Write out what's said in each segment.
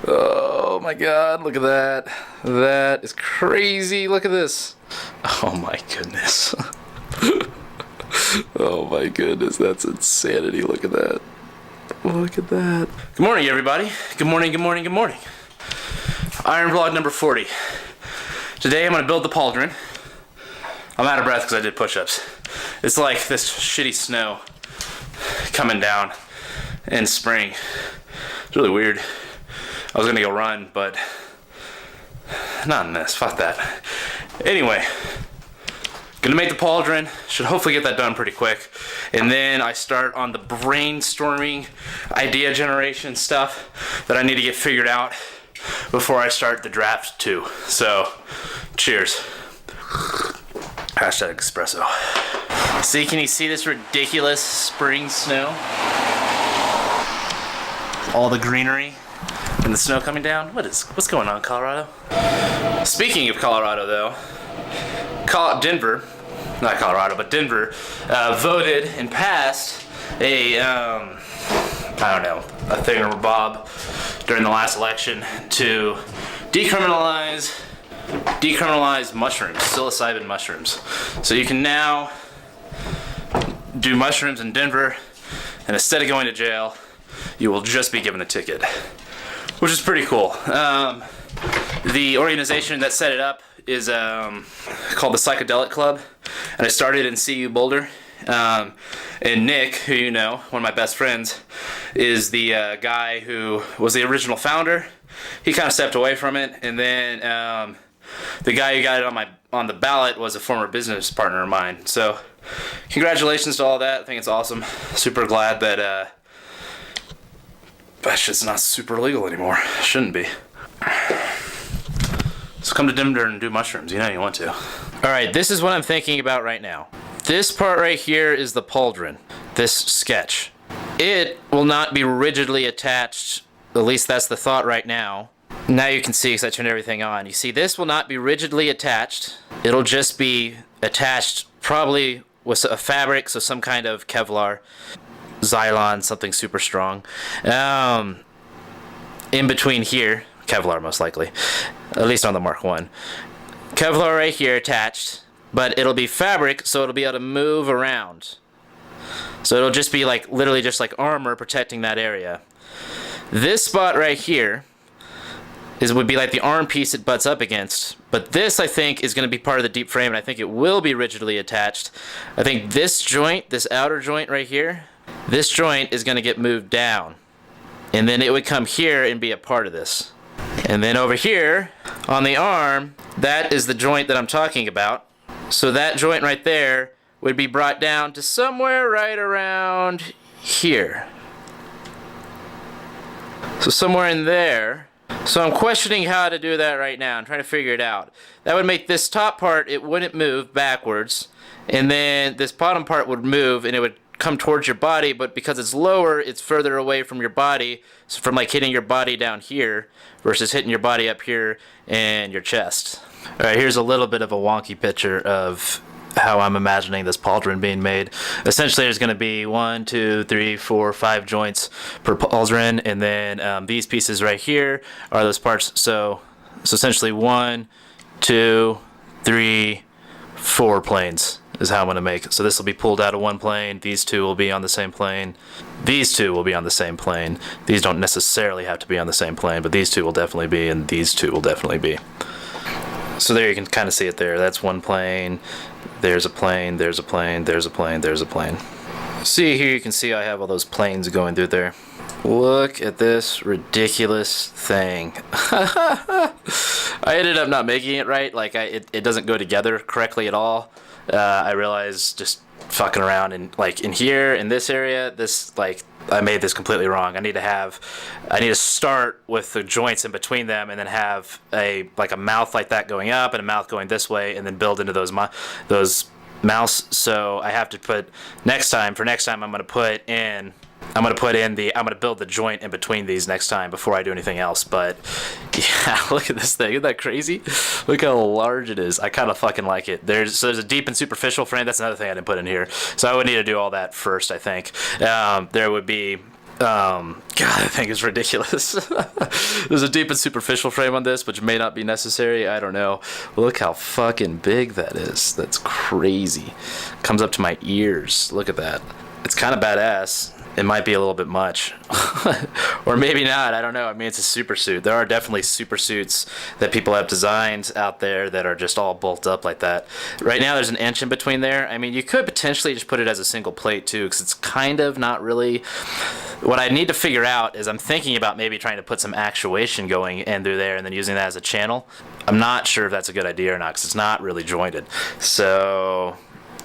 Oh my god, look at that. That is crazy. Look at this. Oh my goodness. Oh my goodness, that's insanity. Look at that. Look at that. Good morning, everybody. Good morning, good morning, good morning. Iron vlog number 40. Today I'm going to build the pauldron. I'm out of breath because I did push-ups. It's like this shitty snow coming down in spring. It's really weird. I was going to go run, but not in this. Fuck that. Anyway, gonna make the pauldron. Should hopefully get that done pretty quick. And then I start on the brainstorming, idea generation stuff that I need to get figured out before I start the draft too. So, cheers. Hashtag espresso. See, can you see this ridiculous spring snow? All the greenery and the snow coming down. What's going on, Colorado? Speaking of Colorado, though, Denver, not Colorado, but Denver, voted and passed a, a thingamabob during the last election to decriminalize mushrooms, psilocybin mushrooms. So you can now do mushrooms in Denver, and instead of going to jail, you will just be given a ticket, which is pretty cool. The organization that set it up is called the Psychedelic Club, and it started in CU Boulder. And Nick, who you know, one of my best friends, is the guy who was the original founder. He kind of stepped away from it, and then the guy who got it on the ballot was a former business partner of mine. So, congratulations to all that. I think it's awesome. Super glad that that shit's not super legal anymore. Shouldn't be. So come to Denver and do mushrooms. You know you want to. Alright, this is what I'm thinking about right now. This part right here is the pauldron. This sketch. It will not be rigidly attached. At least that's the thought right now. Now you can see because I turned everything on. You see, this will not be rigidly attached. It'll just be attached probably with a fabric, so some kind of Kevlar, Zylon, something super strong. In between here, Kevlar most likely, at least on the Mark 1. Kevlar right here attached, but it'll be fabric, so it'll be able to move around. So it'll just be like, literally just like armor protecting that area. This spot right here would be like the arm piece it butts up against, but this I think is going to be part of the deep frame, and I think it will be rigidly attached. I think this joint, this outer joint right here, this joint is going to get moved down, and then it would come here and be a part of this. And then over here on the arm, that is the joint that I'm talking about. So that joint right there would be brought down to somewhere right around here. So somewhere in there. So I'm questioning how to do that right now. I'm trying to figure it out. That would make this top part, it wouldn't move backwards. And then this bottom part would move and it would come towards your body, but because it's lower, it's further away from your body, so from like hitting your body down here versus hitting your body up here and your chest. Alright, here's a little bit of a wonky picture of how I'm imagining this pauldron being made. Essentially there's going to be 1, 2, 3, 4, 5 joints per pauldron, and then these pieces right here are those parts. So essentially 1, 2, 3, 4 planes is how I'm going to make it. So this will be pulled out of one plane, these two will be on the same plane, these two will be on the same plane. These don't necessarily have to be on the same plane, but these two will definitely be, and these two will definitely be. So there you can kind of see it there. That's one plane, there's a plane, there's a plane, there's a plane, there's a plane. See here, you can see I have all those planes going through there. Look at this ridiculous thing. I ended up not making it right. Like it doesn't go together correctly at all. I realized just fucking around and like in here in this area, this like I made this completely wrong. I need to start with the joints in between them and then have a mouth like that going up and a mouth going this way and then build into those mouths. So I have to put next time I'm going to build the joint in between these next time before I do anything else. But yeah, look at this thing. Isn't that crazy? Look how large it is. I kind of fucking like it. There's a deep and superficial frame. That's another thing I didn't put in here. So I would need to do all that first, I think. There would be God, I think it's ridiculous. There's a deep and superficial frame on this, which may not be necessary. I don't know. Look how fucking big that is. That's crazy. Comes up to my ears. Look at that. It's kind of badass. It might be a little bit much. Or maybe not. I don't know. I mean, it's a super suit. There are definitely super suits that people have designed out there that are just all bulked up like that. Right now, there's an inch in between there. I mean, you could potentially just put it as a single plate, too, because it's kind of not really... What I need to figure out is I'm thinking about maybe trying to put some actuation going in through there and then using that as a channel. I'm not sure if that's a good idea or not, because it's not really jointed. So...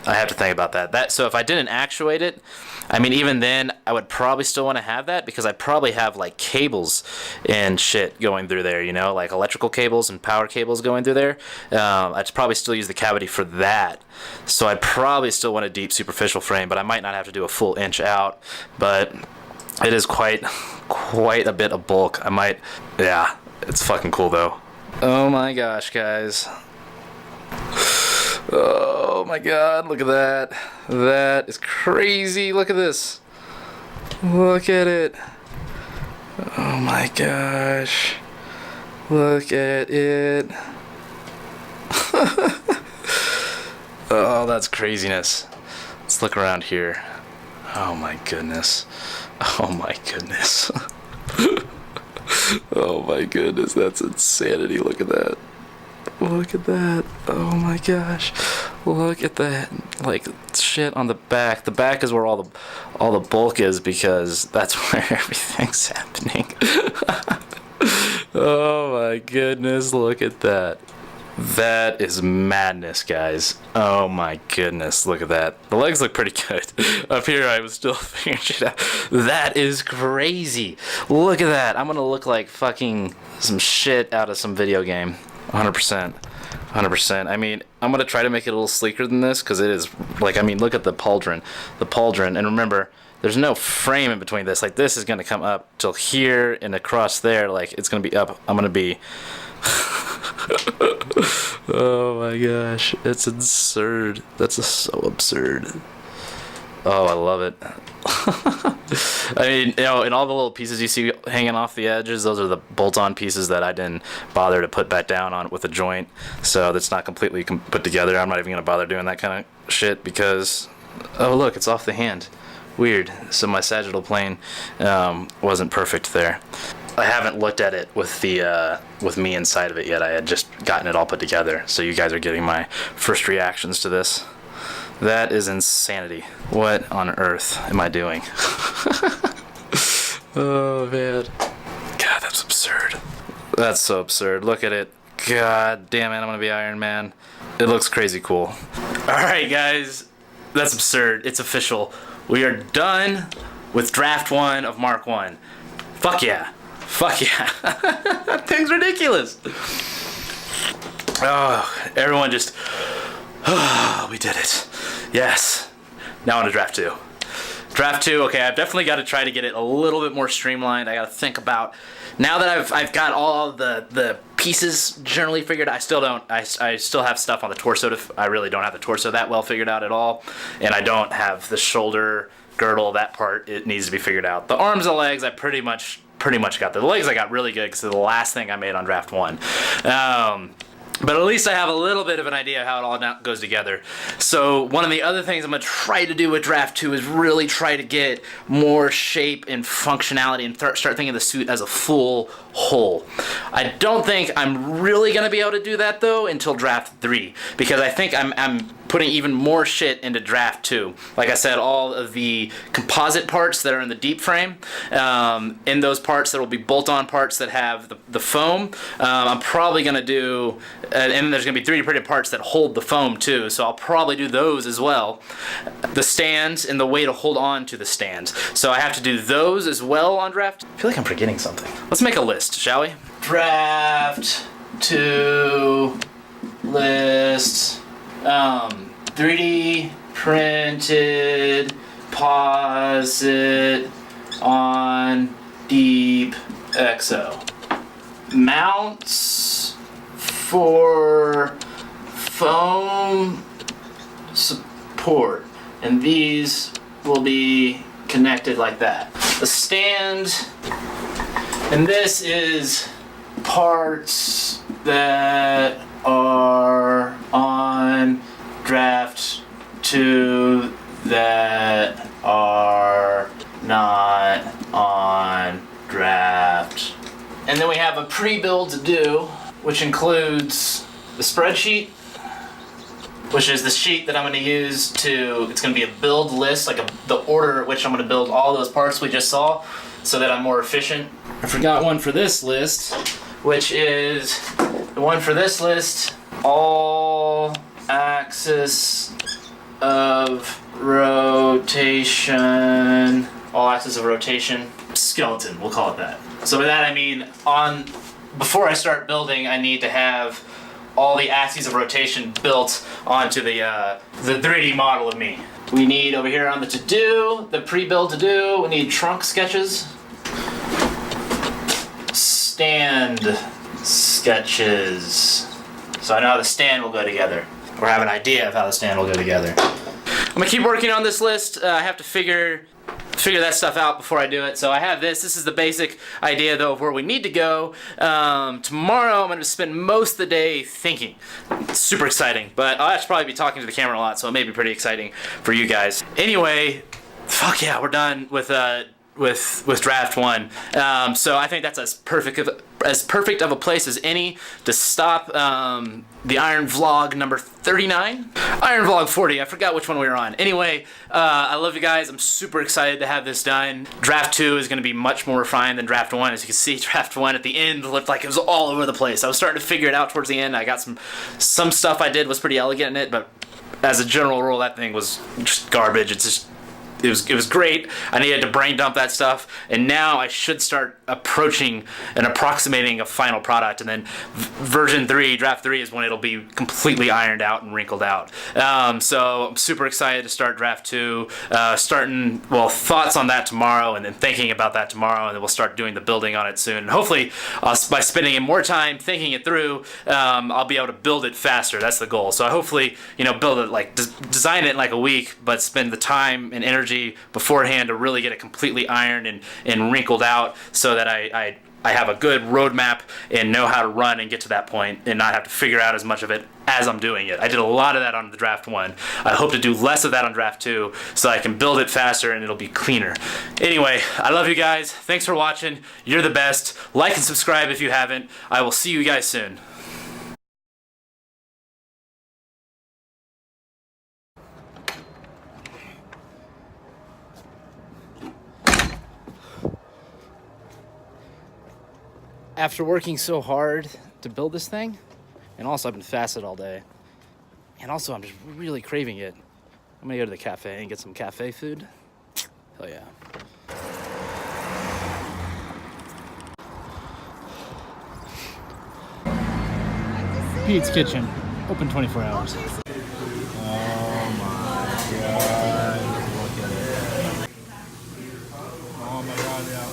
I have to think about that. So if I didn't actuate it, I mean, even then, I would probably still want to have that because I probably have like cables and shit going through there, you know, like electrical cables and power cables going through there. I'd probably still use the cavity for that. So I probably still want a deep superficial frame, but I might not have to do a full inch out. But it is quite a bit of bulk. Yeah, it's fucking cool though. Oh my gosh, guys. Oh my god, look at that. That is crazy. Look at this. Look at it. Oh my gosh. Look at it. Oh, that's craziness. Let's look around here. Oh my goodness. Oh my goodness. Oh my goodness, that's insanity. Look at that. Look at that. Oh my gosh. Look at that. Like shit on the back. The back is where all the bulk is because that's where everything's happening. Oh my goodness. Look at that. That is madness, guys. Oh my goodness. Look at that. The legs look pretty good. Up here I was still figuring shit out. That is crazy. Look at that. I'm gonna look like fucking some shit out of some video game. 100%. 100%. I mean, I'm going to try to make it a little sleeker than this because it is, like, I mean, look at the pauldron. The pauldron. And remember, there's no frame in between this. Like, this is going to come up till here and across there. Like, it's going to be up. I'm going to be... Oh, my gosh. It's absurd. That's so absurd. Oh, I love it. I mean, you know, and all the little pieces you see hanging off the edges, those are the bolt-on pieces that I didn't bother to put back down on with a joint. So that's not completely put together. I'm not even going to bother doing that kind of shit because, oh, look, it's off the hand. Weird. So my sagittal plane wasn't perfect there. I haven't looked at it with the with me inside of it yet. I had just gotten it all put together. So you guys are getting my first reactions to this. That is insanity. What on earth am I doing? Oh, man. God, that's absurd. That's so absurd. Look at it. God damn it, I'm gonna be Iron Man. It looks crazy cool. Alright, guys. That's absurd. It's official. We are done with Draft 1 of Mark 1. Fuck yeah. Fuck yeah. That thing's ridiculous. Oh, everyone just... Oh, we did it. Yes. Now on to Draft 2. Draft 2, okay, I've definitely got to try to get it a little bit more streamlined. I got to think about... Now that I've got all of the pieces generally figured out, I still have stuff on the torso. I really don't have the torso that well figured out at all. And I don't have the shoulder girdle, that part, it needs to be figured out. The arms and legs, I pretty much got. The legs I got really good because they're the last thing I made on Draft 1. But at least I have a little bit of an idea how it all goes together. So one of the other things I'm going to try to do with Draft 2 is really try to get more shape and functionality and start thinking of the suit as a full whole. I don't think I'm really going to be able to do that, though, until Draft 3. Because I think I'm putting even more shit into Draft 2. Like I said, all of the composite parts that are in the deep frame, in those parts there will be bolt-on parts that have the foam. I'm probably going to do... and there's going to be 3D printed parts that hold the foam too, so I'll probably do those as well. The stands and the way to hold on to the stands. So I have to do those as well on Draft. I feel like I'm forgetting something. Let's make a list, shall we? Draft 2 list. 3D printed posit on Deep Exo. Mounts for foam support, and these will be connected like that. the stand, and this is parts that are on draft 2 that are not on draft. And then we have a pre-build to do, which includes the spreadsheet, which is the sheet that I'm going to use to, it's going to be a build list, like the order at which I'm going to build all those parts we just saw, so that I'm more efficient. I forgot one for this list, which is the one for this list, all axis of rotation, skeleton, we'll call it that. So by that I mean, before I start building, I need to have all the axes of rotation built onto the 3D model of me. We need over here on the to-do, the pre-build to-do, we need trunk sketches, stand sketches. So I know how the stand will go together, or have an idea of how the stand will go together. I'm gonna keep working on this list. I have to figure that stuff out before I do it. So I have this. This is the basic idea, though, of where we need to go. Tomorrow, I'm going to spend most of the day thinking. It's super exciting, but I'll actually probably be talking to the camera a lot, so it may be pretty exciting for you guys. Anyway, fuck yeah, we're done with draft 1. So I think that's as perfect of a place as any to stop the Iron Vlog number 39. Iron Vlog 40, I forgot which one we were on. Anyway, I love you guys. I'm super excited to have this done. Draft 2 is going to be much more refined than Draft 1. As you can see, Draft 1 at the end looked like it was all over the place. I was starting to figure it out towards the end. I got some stuff I did was pretty elegant in it, but as a general rule, that thing was just garbage. It was great. I needed to brain dump that stuff, and now I should start approaching and approximating a final product, and then version 3, draft 3 is when it'll be completely ironed out and wrinkled out. So I'm super excited to start draft 2, thoughts on that tomorrow, and then thinking about that tomorrow, and then we'll start doing the building on it soon. And hopefully, by spending more time thinking it through, I'll be able to build it faster. That's the goal. So I hopefully, build it, design it in like a week, but spend the time and energy beforehand to really get it completely ironed and wrinkled out, so that I have a good roadmap and know how to run and get to that point and not have to figure out as much of it as I'm doing it. I did a lot of that on the draft 1. I hope to do less of that on draft 2 so I can build it faster and it'll be cleaner. Anyway, I love you guys. Thanks for watching. You're the best. Like and subscribe if you haven't. I will see you guys soon. After working so hard to build this thing, and also I've been fasted all day, and also I'm just really craving it, I'm gonna go to the cafe and get some cafe food. Hell yeah. Pete's Kitchen, open 24 hours. Oh my god, look at it. Oh my god, yeah.